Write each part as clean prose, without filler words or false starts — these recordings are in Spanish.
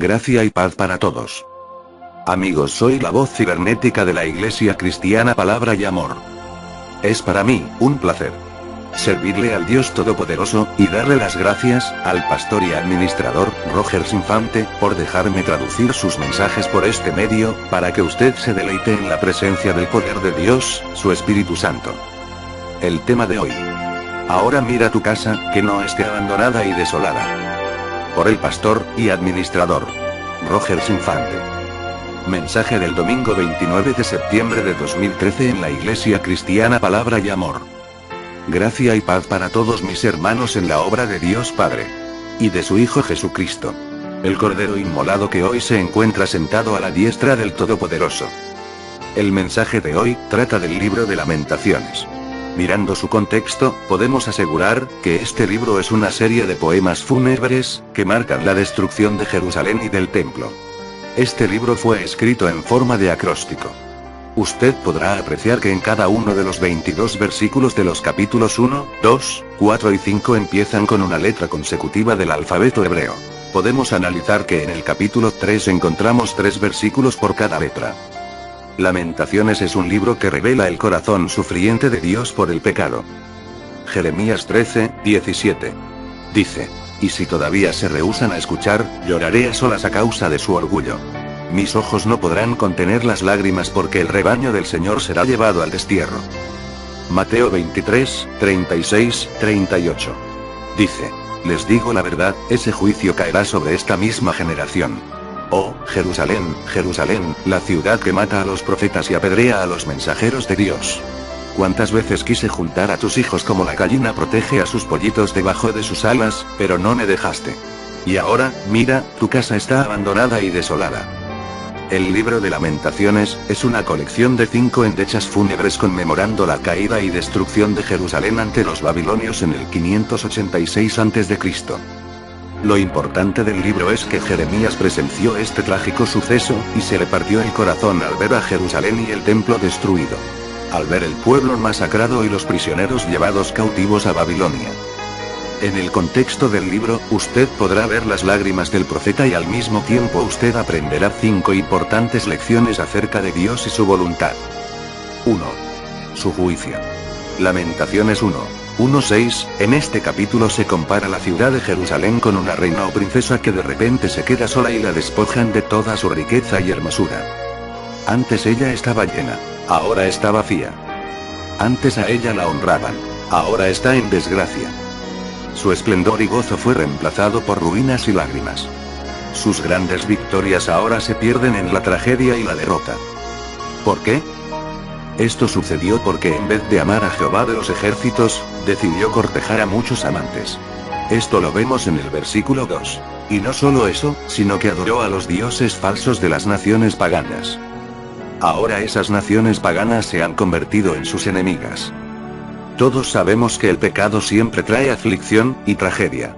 Gracia y paz para todos. Amigos, soy la voz cibernética de la Iglesia Cristiana Palabra y Amor. Es para mí un placer servirle al Dios Todopoderoso, y darle las gracias al pastor y administrador, Rogers Infante, por dejarme traducir sus mensajes por este medio, para que usted se deleite en la presencia del poder de Dios, su Espíritu Santo. El tema de hoy. Ahora mira tu casa, que no esté abandonada y desolada. Por el pastor y administrador, Rogers Infante. Mensaje del domingo 29 de septiembre de 2013 en la Iglesia Cristiana Palabra y Amor. Gracia y paz para todos mis hermanos en la obra de Dios Padre y de su Hijo Jesucristo, el Cordero inmolado que hoy se encuentra sentado a la diestra del Todopoderoso. El mensaje de hoy trata del libro de Lamentaciones. Mirando su contexto, podemos asegurar que este libro es una serie de poemas fúnebres que marcan la destrucción de Jerusalén y del templo. Este libro fue escrito en forma de acróstico. Usted podrá apreciar que en cada uno de los 22 versículos de los capítulos 1, 2, 4 y 5 empiezan con una letra consecutiva del alfabeto hebreo. Podemos analizar que en el capítulo 3 encontramos 3 versículos por cada letra. Lamentaciones es un libro que revela el corazón sufriente de Dios por el pecado. Jeremías 13, 17. Dice: y si todavía se rehúsan a escuchar, lloraré a solas a causa de su orgullo. Mis ojos no podrán contener las lágrimas porque el rebaño del Señor será llevado al destierro. Mateo 23, 36, 38. Dice: les digo la verdad, ese juicio caerá sobre esta misma generación. Oh, Jerusalén, Jerusalén, la ciudad que mata a los profetas y apedrea a los mensajeros de Dios. Cuántas veces quise juntar a tus hijos como la gallina protege a sus pollitos debajo de sus alas, pero no me dejaste. Y ahora, mira, tu casa está abandonada y desolada. El libro de Lamentaciones es una colección de 5 endechas fúnebres conmemorando la caída y destrucción de Jerusalén ante los babilonios en el 586 a.C. Lo importante del libro es que Jeremías presenció este trágico suceso, y se le partió el corazón al ver a Jerusalén y el templo destruido. Al ver el pueblo masacrado y los prisioneros llevados cautivos a Babilonia. En el contexto del libro, usted podrá ver las lágrimas del profeta y al mismo tiempo usted aprenderá 5 importantes lecciones acerca de Dios y su voluntad. 1. Su juicio. Lamentaciones 1. 1:6, en este capítulo se compara la ciudad de Jerusalén con una reina o princesa que de repente se queda sola y la despojan de toda su riqueza y hermosura. Antes ella estaba llena, ahora está vacía. Antes a ella la honraban, ahora está en desgracia. Su esplendor y gozo fue reemplazado por ruinas y lágrimas. Sus grandes victorias ahora se pierden en la tragedia y la derrota. ¿Por qué? Esto sucedió porque en vez de amar a Jehová de los ejércitos, decidió cortejar a muchos amantes. Esto lo vemos en el versículo 2. Y no solo eso, sino que adoró a los dioses falsos de las naciones paganas. Ahora esas naciones paganas se han convertido en sus enemigas. Todos sabemos que el pecado siempre trae aflicción y tragedia.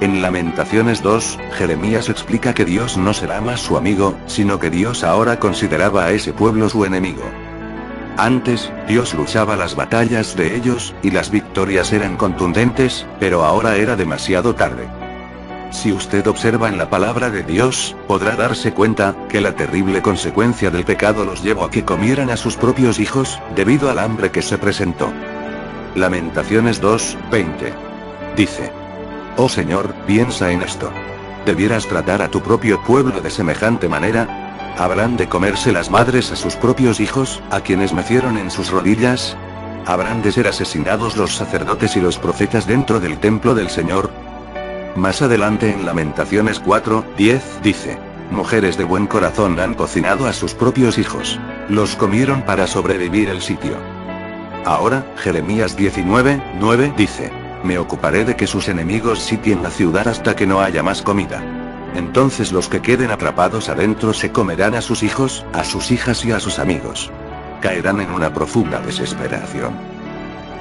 En Lamentaciones 2, Jeremías explica que Dios no será más su amigo, sino que Dios ahora consideraba a ese pueblo su enemigo. Antes, Dios luchaba las batallas de ellos, y las victorias eran contundentes, pero ahora era demasiado tarde. Si usted observa en la palabra de Dios, podrá darse cuenta que la terrible consecuencia del pecado los llevó a que comieran a sus propios hijos, debido al hambre que se presentó. Lamentaciones 2, 20. Dice: oh Señor, piensa en esto. ¿Debieras tratar a tu propio pueblo de semejante manera? ¿Habrán de comerse las madres a sus propios hijos, a quienes mecieron en sus rodillas? ¿Habrán de ser asesinados los sacerdotes y los profetas dentro del templo del Señor? Más adelante en Lamentaciones 4, 10, dice: mujeres de buen corazón han cocinado a sus propios hijos. Los comieron para sobrevivir el sitio. Ahora, Jeremías 19, 9 dice: me ocuparé de que sus enemigos sitien la ciudad hasta que no haya más comida. Entonces los que queden atrapados adentro se comerán a sus hijos, a sus hijas y a sus amigos. Caerán en una profunda desesperación.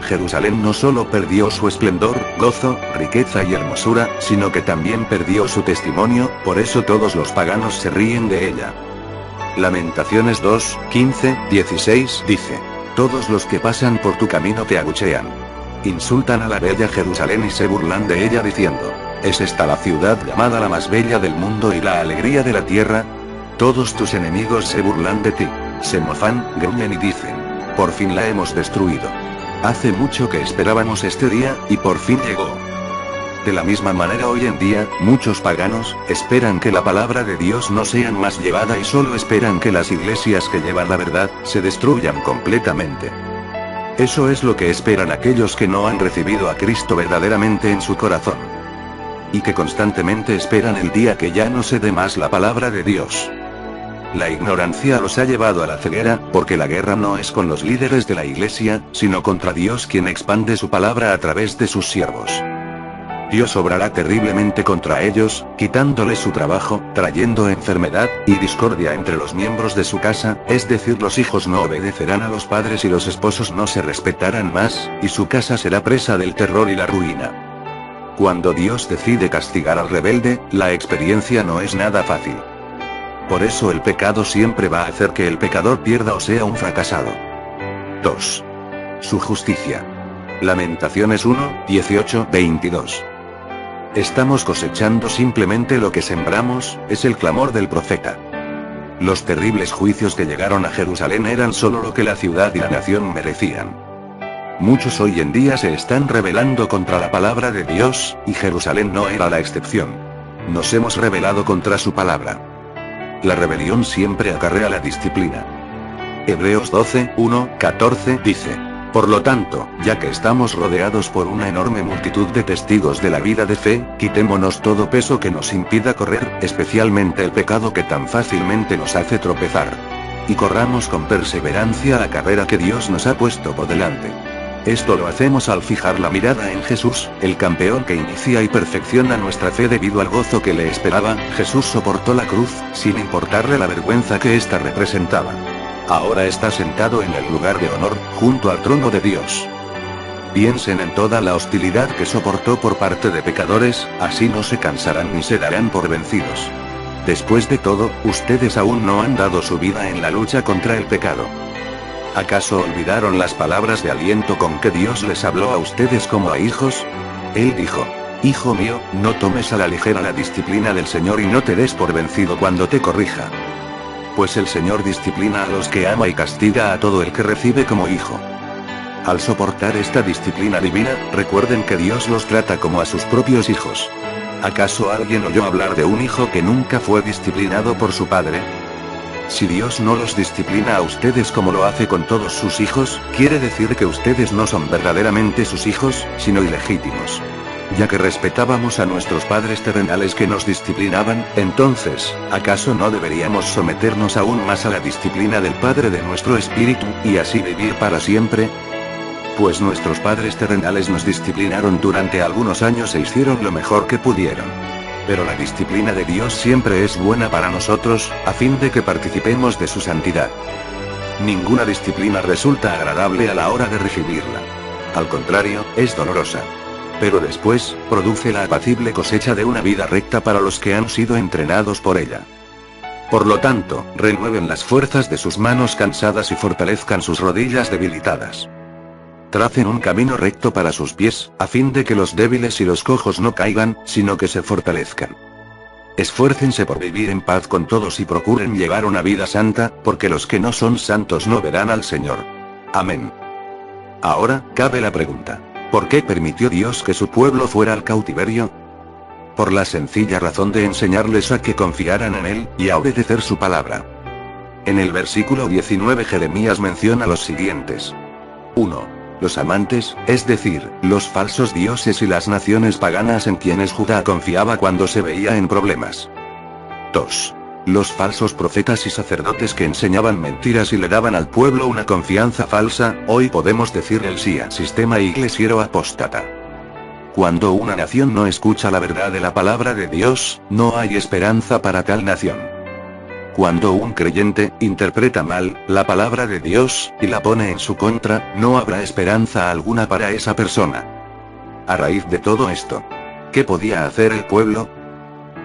Jerusalén no solo perdió su esplendor, gozo, riqueza y hermosura, sino que también perdió su testimonio, por eso todos los paganos se ríen de ella. Lamentaciones 2, 15, 16 dice: todos los que pasan por tu camino te abuchean. Insultan a la bella Jerusalén y se burlan de ella diciendo: ¿Es esta la ciudad llamada la más bella del mundo y la alegría de la tierra? Todos tus enemigos se burlan de ti. Se mofan, gruñen y dicen: por fin la hemos destruido. Hace mucho que esperábamos este día, y por fin llegó. De la misma manera hoy en día, muchos paganos, esperan que la palabra de Dios no sea más llevada y solo esperan que las iglesias que llevan la verdad, se destruyan completamente. Eso es lo que esperan aquellos que no han recibido a Cristo verdaderamente en su corazón. Y que constantemente esperan el día que ya no se dé más la palabra de Dios. La ignorancia los ha llevado a la ceguera, porque la guerra no es con los líderes de la iglesia, sino contra Dios, quien expande su palabra a través de sus siervos. Dios obrará terriblemente contra ellos, quitándoles su trabajo, trayendo enfermedad y discordia entre los miembros de su casa, es decir, los hijos no obedecerán a los padres y los esposos no se respetarán más, y su casa será presa del terror y la ruina. Cuando Dios decide castigar al rebelde, la experiencia no es nada fácil. Por eso el pecado siempre va a hacer que el pecador pierda o sea un fracasado. 2. Su justicia. Lamentaciones 1, 18, 22. Estamos cosechando simplemente lo que sembramos, es el clamor del profeta. Los terribles juicios que llegaron a Jerusalén eran solo lo que la ciudad y la nación merecían. Muchos hoy en día se están rebelando contra la palabra de Dios, y Jerusalén no era la excepción. Nos hemos rebelado contra su palabra. La rebelión siempre acarrea la disciplina. Hebreos 12, 1, 14 dice: por lo tanto, ya que estamos rodeados por una enorme multitud de testigos de la vida de fe, quitémonos todo peso que nos impida correr, especialmente el pecado que tan fácilmente nos hace tropezar. Y corramos con perseverancia la carrera que Dios nos ha puesto por delante. Esto lo hacemos al fijar la mirada en Jesús, el campeón que inicia y perfecciona nuestra fe debido al gozo que le esperaba. Jesús soportó la cruz, sin importarle la vergüenza que ésta representaba. Ahora está sentado en el lugar de honor, junto al trono de Dios. Piensen en toda la hostilidad que soportó por parte de pecadores, así no se cansarán ni se darán por vencidos. Después de todo, ustedes aún no han dado su vida en la lucha contra el pecado. ¿Acaso olvidaron las palabras de aliento con que Dios les habló a ustedes como a hijos? Él dijo: hijo mío, no tomes a la ligera la disciplina del Señor y no te des por vencido cuando te corrija. Pues el Señor disciplina a los que ama y castiga a todo el que recibe como hijo. Al soportar esta disciplina divina, recuerden que Dios los trata como a sus propios hijos. ¿Acaso alguien oyó hablar de un hijo que nunca fue disciplinado por su padre? Si Dios no los disciplina a ustedes como lo hace con todos sus hijos, quiere decir que ustedes no son verdaderamente sus hijos, sino ilegítimos. Ya que respetábamos a nuestros padres terrenales que nos disciplinaban, entonces, ¿acaso no deberíamos someternos aún más a la disciplina del Padre de nuestro espíritu, y así vivir para siempre? Pues nuestros padres terrenales nos disciplinaron durante algunos años e hicieron lo mejor que pudieron. Pero la disciplina de Dios siempre es buena para nosotros, a fin de que participemos de su santidad. Ninguna disciplina resulta agradable a la hora de recibirla. Al contrario, es dolorosa. Pero después, produce la apacible cosecha de una vida recta para los que han sido entrenados por ella. Por lo tanto, renueven las fuerzas de sus manos cansadas y fortalezcan sus rodillas debilitadas. Tracen un camino recto para sus pies, a fin de que los débiles y los cojos no caigan, sino que se fortalezcan. Esfuércense por vivir en paz con todos y procuren llevar una vida santa, porque los que no son santos no verán al Señor. Amén. Ahora, cabe la pregunta: ¿por qué permitió Dios que su pueblo fuera al cautiverio? Por la sencilla razón de enseñarles a que confiaran en Él, y a obedecer su palabra. En el versículo 19 Jeremías menciona los siguientes. 1. Los amantes, es decir, los falsos dioses y las naciones paganas en quienes Judá confiaba cuando se veía en problemas. 2. Los falsos profetas y sacerdotes que enseñaban mentiras y le daban al pueblo una confianza falsa, hoy podemos decir el sí al sistema iglesiero apóstata. Cuando una nación no escucha la verdad de la palabra de Dios, no hay esperanza para tal nación. Cuando un creyente interpreta mal la palabra de Dios, y la pone en su contra, no habrá esperanza alguna para esa persona. A raíz de todo esto, ¿qué podía hacer el pueblo?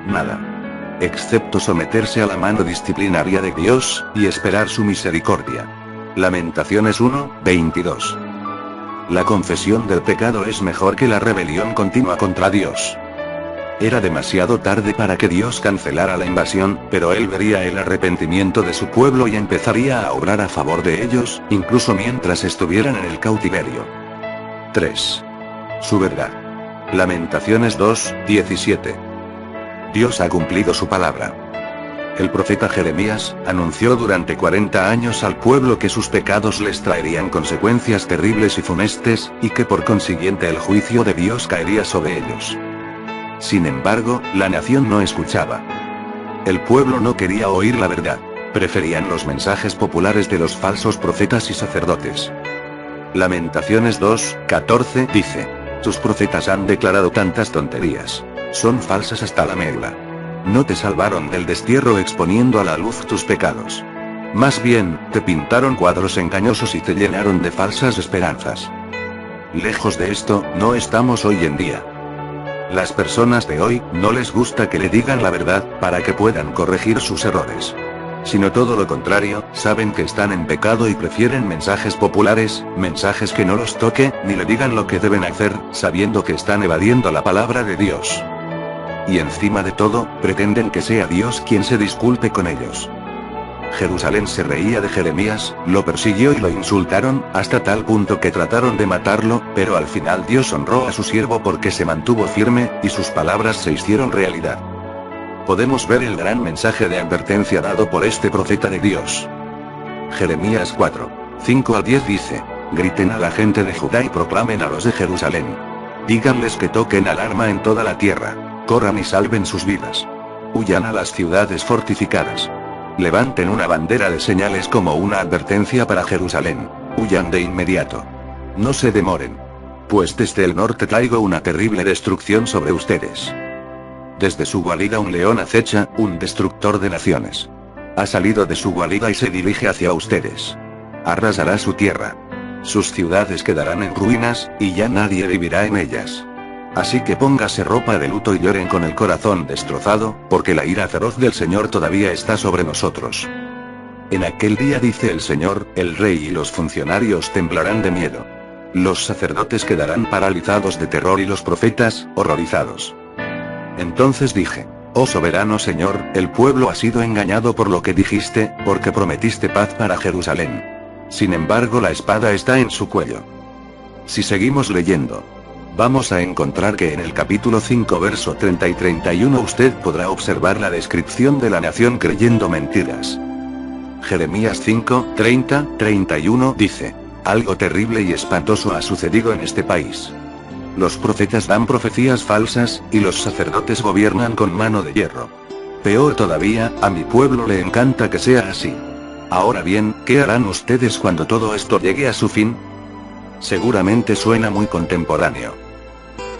Nada. Excepto someterse a la mano disciplinaria de Dios, y esperar su misericordia. Lamentaciones 1, 22. La confesión del pecado es mejor que la rebelión continua contra Dios. Era demasiado tarde para que Dios cancelara la invasión, pero él vería el arrepentimiento de su pueblo y empezaría a obrar a favor de ellos, incluso mientras estuvieran en el cautiverio. 3. Su verdad. Lamentaciones 2:17. Dios ha cumplido su palabra. El profeta Jeremías anunció durante 40 años al pueblo que sus pecados les traerían consecuencias terribles y funestes, y que por consiguiente el juicio de Dios caería sobre ellos. Sin embargo, la nación no escuchaba. El pueblo no quería oír la verdad. Preferían los mensajes populares de los falsos profetas y sacerdotes. Lamentaciones 2:14 dice: tus profetas han declarado tantas tonterías. Son falsas hasta la médula. No te salvaron del destierro exponiendo a la luz tus pecados. Más bien, te pintaron cuadros engañosos y te llenaron de falsas esperanzas. Lejos de esto, no estamos hoy en día. Las personas de hoy, no les gusta que le digan la verdad, para que puedan corregir sus errores. Sino todo lo contrario, saben que están en pecado y prefieren mensajes populares, mensajes que no los toque, ni le digan lo que deben hacer, sabiendo que están evadiendo la palabra de Dios. Y encima de todo, pretenden que sea Dios quien se disculpe con ellos. Jerusalén se reía de Jeremías, lo persiguió y lo insultaron, hasta tal punto que trataron de matarlo, pero al final Dios honró a su siervo porque se mantuvo firme, y sus palabras se hicieron realidad. Podemos ver el gran mensaje de advertencia dado por este profeta de Dios. Jeremías 4:5-10 dice: griten a la gente de Judá y proclamen a los de Jerusalén. Díganles que toquen alarma en toda la tierra. Corran y salven sus vidas. Huyan a las ciudades fortificadas. Levanten una bandera de señales como una advertencia para Jerusalén. Huyan de inmediato. No se demoren. Pues desde el norte traigo una terrible destrucción sobre ustedes. Desde su guarida un león acecha, un destructor de naciones. Ha salido de su guarida y se dirige hacia ustedes. Arrasará su tierra. Sus ciudades quedarán en ruinas, y ya nadie vivirá en ellas. Así que póngase ropa de luto y lloren con el corazón destrozado, porque la ira feroz del Señor todavía está sobre nosotros. En aquel día, dice el Señor, el rey y los funcionarios temblarán de miedo. Los sacerdotes quedarán paralizados de terror y los profetas, horrorizados. Entonces dije: oh soberano Señor, el pueblo ha sido engañado por lo que dijiste, porque prometiste paz para Jerusalén. Sin embargo, la espada está en su cuello. Si seguimos leyendo, vamos a encontrar que en el capítulo 5 verso 30 y 31 usted podrá observar la descripción de la nación creyendo mentiras. Jeremías 5:30-31 dice: algo terrible y espantoso ha sucedido en este país. Los profetas dan profecías falsas, y los sacerdotes gobiernan con mano de hierro. Peor todavía, a mi pueblo le encanta que sea así. Ahora bien, ¿qué harán ustedes cuando todo esto llegue a su fin? Seguramente suena muy contemporáneo.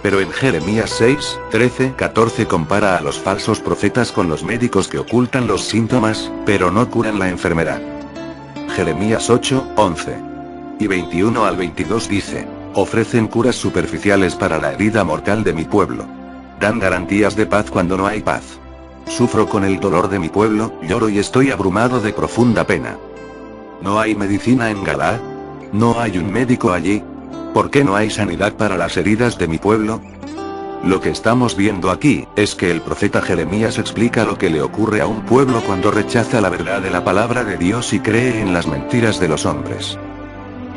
Pero en Jeremías 6:13-14 compara a los falsos profetas con los médicos que ocultan los síntomas, pero no curan la enfermedad. Jeremías 8:11 y 21 al 22 dice: ofrecen curas superficiales para la herida mortal de mi pueblo. Dan garantías de paz cuando no hay paz. Sufro con el dolor de mi pueblo, lloro y estoy abrumado de profunda pena. ¿No hay medicina en Galaad? ¿No hay un médico allí? ¿Por qué no hay sanidad para las heridas de mi pueblo? Lo que estamos viendo aquí, es que el profeta Jeremías explica lo que le ocurre a un pueblo cuando rechaza la verdad de la palabra de Dios y cree en las mentiras de los hombres.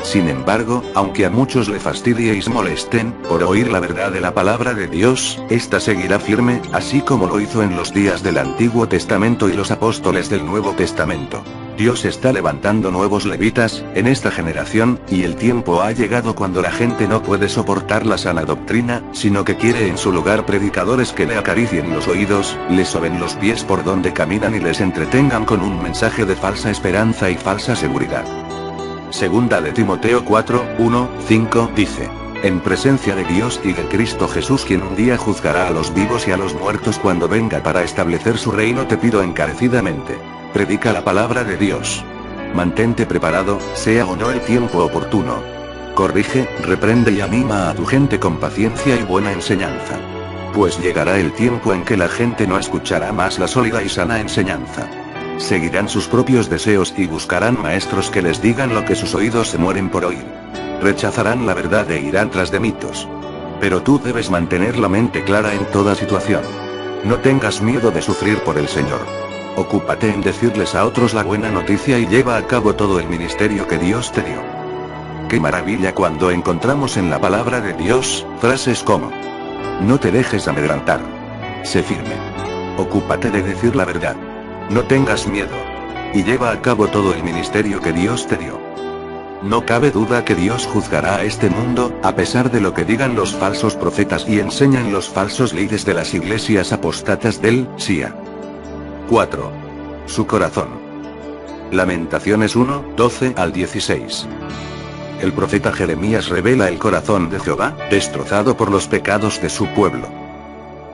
Sin embargo, aunque a muchos le fastidie y se molesten por oír la verdad de la palabra de Dios, esta seguirá firme, así como lo hizo en los días del Antiguo Testamento y los apóstoles del Nuevo Testamento. Dios está levantando nuevos levitas, en esta generación, y el tiempo ha llegado cuando la gente no puede soportar la sana doctrina, sino que quiere en su lugar predicadores que le acaricien los oídos, le soben los pies por donde caminan y les entretengan con un mensaje de falsa esperanza y falsa seguridad. Segunda de Timoteo 4:1-5 dice: en presencia de Dios y de Cristo Jesús, quien un día juzgará a los vivos y a los muertos cuando venga para establecer su reino, te pido encarecidamente, predica la palabra de Dios. Mantente preparado, sea o no el tiempo oportuno. Corrige, reprende y anima a tu gente con paciencia y buena enseñanza. Pues llegará el tiempo en que la gente no escuchará más la sólida y sana enseñanza. Seguirán sus propios deseos y buscarán maestros que les digan lo que sus oídos se mueren por oír. Rechazarán la verdad e irán tras de mitos. Pero tú debes mantener la mente clara en toda situación. No tengas miedo de sufrir por el Señor. Ocúpate en decirles a otros la buena noticia y lleva a cabo todo el ministerio que Dios te dio. Qué maravilla cuando encontramos en la palabra de Dios frases como: no te dejes amedrentar. Sé firme. Ocúpate de decir la verdad. No tengas miedo. Y lleva a cabo todo el ministerio que Dios te dio. No cabe duda que Dios juzgará a este mundo, a pesar de lo que digan los falsos profetas y enseñan los falsos líderes de las iglesias apóstatas del SIA. 4. Su corazón. Lamentaciones 1, 12 al 16. El profeta Jeremías revela el corazón de Jehová, destrozado por los pecados de su pueblo.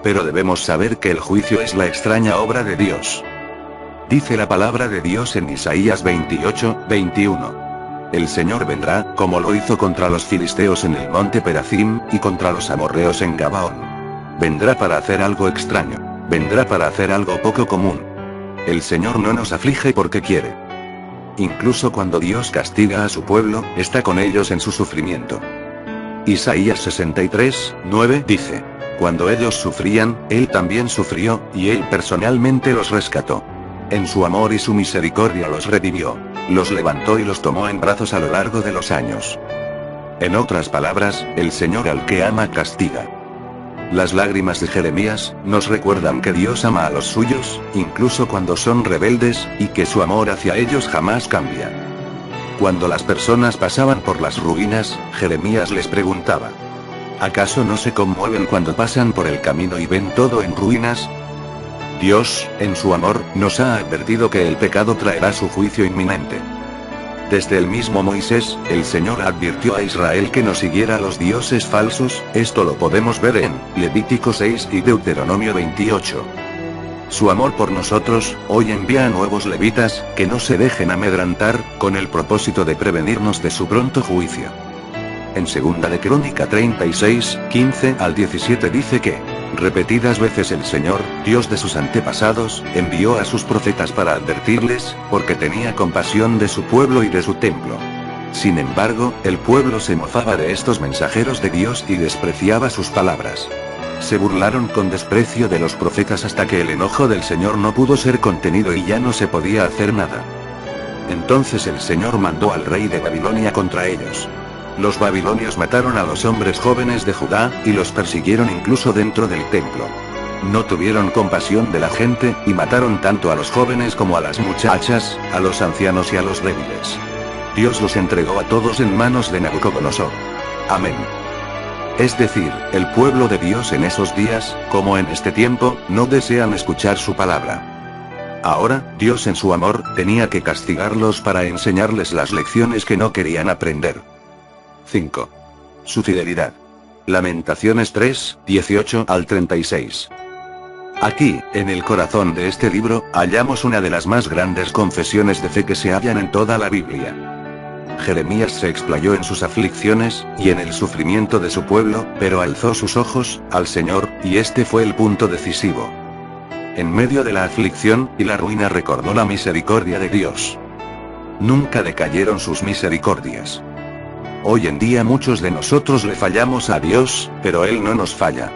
Pero debemos saber que el juicio es la extraña obra de Dios. Dice la palabra de Dios en Isaías 28, 21. El Señor vendrá, como lo hizo contra los filisteos en el monte Perazim, y contra los amorreos en Gabaón. Vendrá para hacer algo extraño. Vendrá para hacer algo poco común. El Señor no nos aflige porque quiere. Incluso cuando Dios castiga a su pueblo, está con ellos en su sufrimiento. Isaías 63, 9 dice: cuando ellos sufrían, Él también sufrió, y Él personalmente los rescató. En su amor y su misericordia los redimió. Los levantó y los tomó en brazos a lo largo de los años. En otras palabras, el Señor al que ama castiga. Las lágrimas de Jeremías nos recuerdan que Dios ama a los suyos, incluso cuando son rebeldes, y que su amor hacia ellos jamás cambia. Cuando las personas pasaban por las ruinas, Jeremías les preguntaba: ¿acaso no se conmueven cuando pasan por el camino y ven todo en ruinas? Dios, en su amor, nos ha advertido que el pecado traerá su juicio inminente. Desde el mismo Moisés, el Señor advirtió a Israel que no siguiera a los dioses falsos. Esto lo podemos ver en Levítico 6 y Deuteronomio 28. Su amor por nosotros, hoy envía a nuevos levitas, que no se dejen amedrentar, con el propósito de prevenirnos de su pronto juicio. En 2 de Crónica 36, 15 al 17 dice que repetidas veces el Señor, Dios de sus antepasados, envió a sus profetas para advertirles, porque tenía compasión de su pueblo y de su templo. Sin embargo, el pueblo se mofaba de estos mensajeros de Dios y despreciaba sus palabras. Se burlaron con desprecio de los profetas hasta que el enojo del Señor no pudo ser contenido y ya no se podía hacer nada. Entonces el Señor mandó al rey de Babilonia contra ellos. Los babilonios mataron a los hombres jóvenes de Judá, y los persiguieron incluso dentro del templo. No tuvieron compasión de la gente, y mataron tanto a los jóvenes como a las muchachas, a los ancianos y a los débiles. Dios los entregó a todos en manos de Nabucodonosor. Amén. Es decir, el pueblo de Dios en esos días, como en este tiempo, no desean escuchar su palabra. Ahora, Dios en su amor, tenía que castigarlos para enseñarles las lecciones que no querían aprender. 5. Su fidelidad. Lamentaciones 3, 18 al 36. Aquí, en el corazón de este libro, hallamos una de las más grandes confesiones de fe que se hallan en toda la Biblia. Jeremías se explayó en sus aflicciones, y en el sufrimiento de su pueblo, pero alzó sus ojos al Señor, y este fue el punto decisivo. En medio de la aflicción y la ruina recordó la misericordia de Dios. Nunca decayeron sus misericordias. Hoy en día muchos de nosotros le fallamos a Dios, pero Él no nos falla.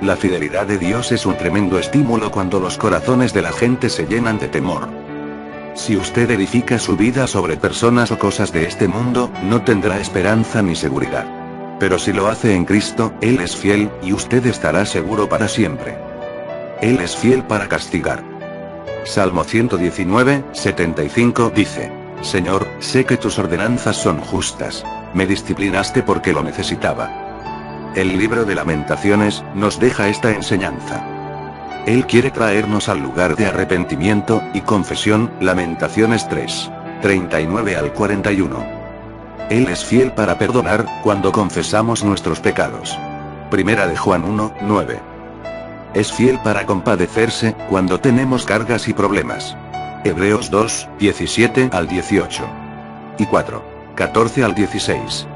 La fidelidad de Dios es un tremendo estímulo cuando los corazones de la gente se llenan de temor. Si usted edifica su vida sobre personas o cosas de este mundo, no tendrá esperanza ni seguridad. Pero si lo hace en Cristo, Él es fiel, y usted estará seguro para siempre. Él es fiel para castigar. Salmo 119, 75 dice: Señor, sé que tus ordenanzas son justas. Me disciplinaste porque lo necesitaba. El libro de Lamentaciones nos deja esta enseñanza. Él quiere traernos al lugar de arrepentimiento y confesión. Lamentaciones 3, 39 al 41. Él es fiel para perdonar cuando confesamos nuestros pecados. Primera de Juan 1, 9. Es fiel para compadecerse cuando tenemos cargas y problemas. Hebreos 2, 17 al 18. Y 4, 14 al 16.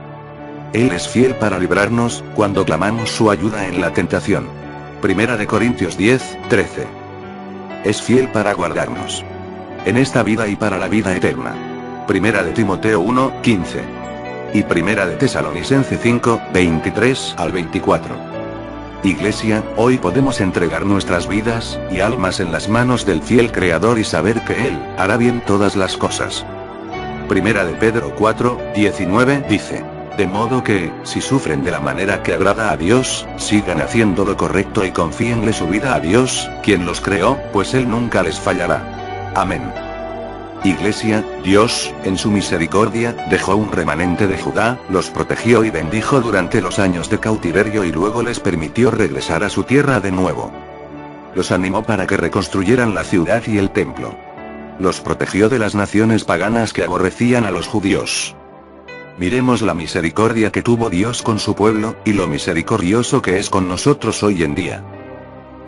Él es fiel para librarnos cuando clamamos su ayuda en la tentación. Primera de Corintios 10, 13. Es fiel para guardarnos en esta vida y para la vida eterna. Primera de Timoteo 1, 15. Y Primera de Tesalonicenses 5, 23 al 24. Iglesia, hoy podemos entregar nuestras vidas y almas en las manos del fiel Creador y saber que Él hará bien todas las cosas. Primera de Pedro 4, 19 dice: de modo que, si sufren de la manera que agrada a Dios, sigan haciendo lo correcto y confíenle su vida a Dios, quien los creó, pues Él nunca les fallará. Amén. Iglesia, Dios, en su misericordia, dejó un remanente de Judá, los protegió y bendijo durante los años de cautiverio y luego les permitió regresar a su tierra de nuevo. Los animó para que reconstruyeran la ciudad y el templo. Los protegió de las naciones paganas que aborrecían a los judíos. Miremos la misericordia que tuvo Dios con su pueblo, y lo misericordioso que es con nosotros hoy en día.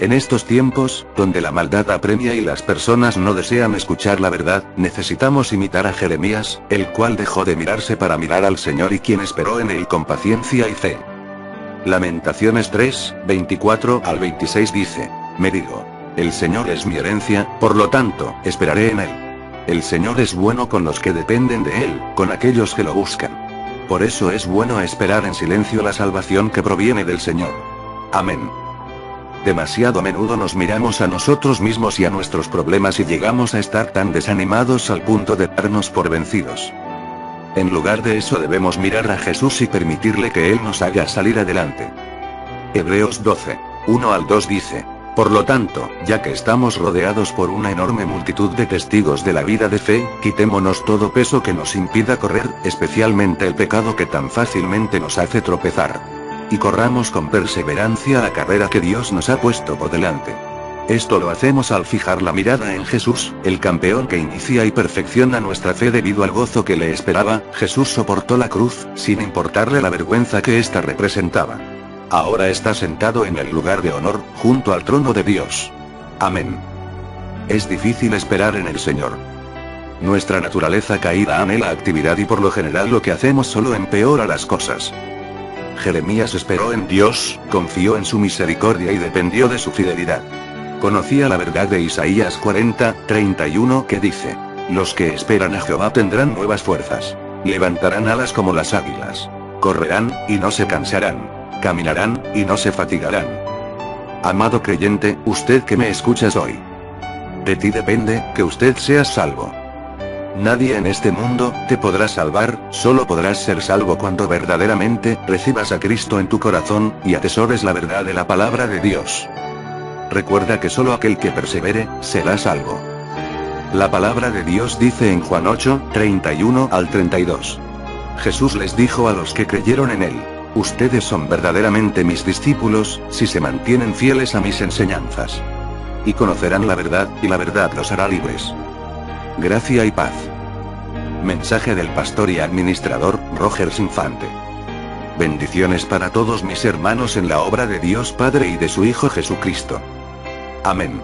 En estos tiempos, donde la maldad apremia y las personas no desean escuchar la verdad, necesitamos imitar a Jeremías, el cual dejó de mirarse para mirar al Señor y quien esperó en Él con paciencia y fe. Lamentaciones 3, 24 al 26 dice: me digo, el Señor es mi herencia, por lo tanto, esperaré en Él. El Señor es bueno con los que dependen de Él, con aquellos que lo buscan. Por eso es bueno esperar en silencio la salvación que proviene del Señor. Amén. Demasiado a menudo nos miramos a nosotros mismos y a nuestros problemas y llegamos a estar tan desanimados al punto de darnos por vencidos. En lugar de eso debemos mirar a Jesús y permitirle que Él nos haga salir adelante. Hebreos 12, 1 al 2 dice: por lo tanto, ya que estamos rodeados por una enorme multitud de testigos de la vida de fe, quitémonos todo peso que nos impida correr, especialmente el pecado que tan fácilmente nos hace tropezar. Y corramos con perseverancia la carrera que Dios nos ha puesto por delante. Esto lo hacemos al fijar la mirada en Jesús, el campeón que inicia y perfecciona nuestra fe debido al gozo que le esperaba. Jesús soportó la cruz, sin importarle la vergüenza que ésta representaba. Ahora está sentado en el lugar de honor, junto al trono de Dios. Amén. Es difícil esperar en el Señor. Nuestra naturaleza caída anhela actividad y por lo general lo que hacemos solo empeora las cosas. Jeremías esperó en Dios, confió en su misericordia y dependió de su fidelidad. Conocía la verdad de Isaías 40, 31 que dice: los que esperan a Jehová tendrán nuevas fuerzas. Levantarán alas como las águilas. Correrán, y no se cansarán. Caminarán, y no se fatigarán. Amado creyente, usted que me escuchas hoy. De ti depende, que usted sea salvo. Nadie en este mundo te podrá salvar, solo podrás ser salvo cuando verdaderamente recibas a Cristo en tu corazón, y atesores la verdad de la palabra de Dios. Recuerda que solo aquel que persevere, será salvo. La palabra de Dios dice en Juan 8, 31 al 32. Jesús les dijo a los que creyeron en Él: ustedes son verdaderamente mis discípulos, si se mantienen fieles a mis enseñanzas. Y conocerán la verdad, y la verdad los hará libres. Gracia y paz. Mensaje del pastor y administrador, Rogers Infante. Bendiciones para todos mis hermanos en la obra de Dios Padre y de su Hijo Jesucristo. Amén.